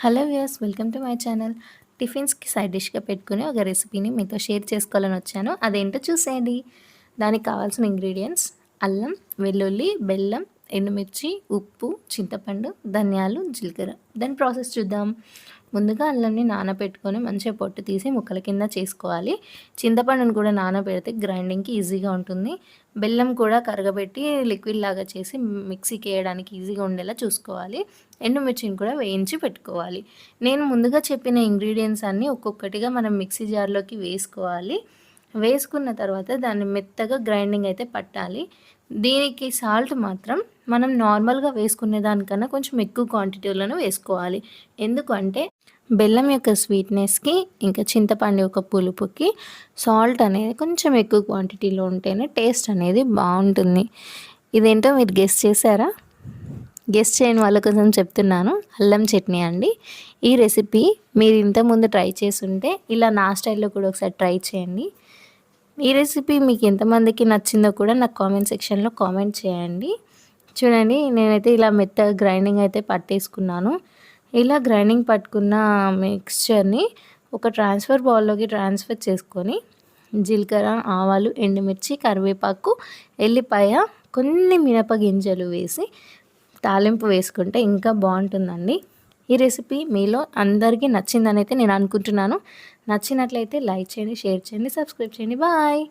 Hello viewers, welcome to my channel. టిఫిన్స్‌కి side డిష్‌గా పెట్టుకుని ఒక రెసిపీని మీతో షేర్ చేసుకోవాలని వచ్చాను. అదేంటో చూసేయండి. దానికి కావాల్సిన ఇంగ్రీడియెంట్స్: అల్లం, వెల్లుల్లి, బెల్లం, ఎండుమిర్చి, ఉప్పు, చింతపండు, ధనియాలు, జీలకర్ర. దాని ప్రాసెస్ చూద్దాం. ముందుగా అల్లంని నానబెట్టుకొని మంచిగా పొట్టు తీసి ముక్కల కింద చేసుకోవాలి. చింతపండుని కూడా నానబెడితే గ్రైండింగ్‌కి ఈజీగా ఉంటుంది. బెల్లం కూడా కరగబెట్టి లిక్విడ్ లాగా చేసి మిక్సీకి వేయడానికి ఈజీగా ఉండేలా చూసుకోవాలి. ఎండుమిర్చిని కూడా వేయించి పెట్టుకోవాలి. నేను ముందుగా చెప్పిన ఇంగ్రీడియంట్స్ అన్నీ ఒక్కొక్కటిగా మనం మిక్సీ జార్లోకి వేసుకోవాలి. వేసుకున్న తర్వాత దాన్ని మెత్తగా గ్రైండింగ్ అయితే పట్టాలి. దీనికి సాల్ట్ మాత్రం మనం నార్మల్గా వేసుకునే దానికన్నా కొంచెం ఎక్కువ క్వాంటిటీలోనే వేసుకోవాలి. ఎందుకంటే బెల్లం యొక్క స్వీట్నెస్కి ఇంకా చింతపండు యొక్క పులుపుకి సాల్ట్ అనేది కొంచెం ఎక్కువ క్వాంటిటీలో ఉంటేనే టేస్ట్ అనేది బాగుంటుంది. ఇదేంటో మీరు గెస్ చేశారా? గెస్ చేయని వాళ్ళ కోసం చెప్తున్నాను. అల్లం చట్నీ అండి. ఈ రెసిపీ మీరు ఇంతకుముందు ట్రై చేసుంటే ఇలా నా స్టైల్లో కూడా ఒకసారి ట్రై చేయండి. ఈ రెసిపీ మీకు ఎంతమందికి నచ్చిందో కూడా నాకు కామెంట్ సెక్షన్లో కామెంట్ చేయండి. చూడండి, నేనైతే ఇలా మెత్తగా గ్రైండింగ్ అయితే పట్టేసుకున్నాను. ఇలా గ్రైండింగ్ పట్టుకున్న మిక్స్చర్ని ఒక ట్రాన్స్ఫర్ బౌల్లోకి ట్రాన్స్ఫర్ చేసుకొని జీలకర్ర, ఆవాలు, ఎండుమిర్చి, కరివేపాకు, ఎల్లిపాయ, కొన్ని మినపగింజలు వేసి తాలింపు వేసుకుంటే ఇంకా బాగుంటుందండి. ఈ రెసిపీ మీలో అందరికీ నచ్చిందని అయితే నేను అనుకుంటున్నాను. నచ్చినట్లయితే లైక్ చేయండి, షేర్ చేయండి, సబ్స్క్రైబ్ చేయండి. బాయ్.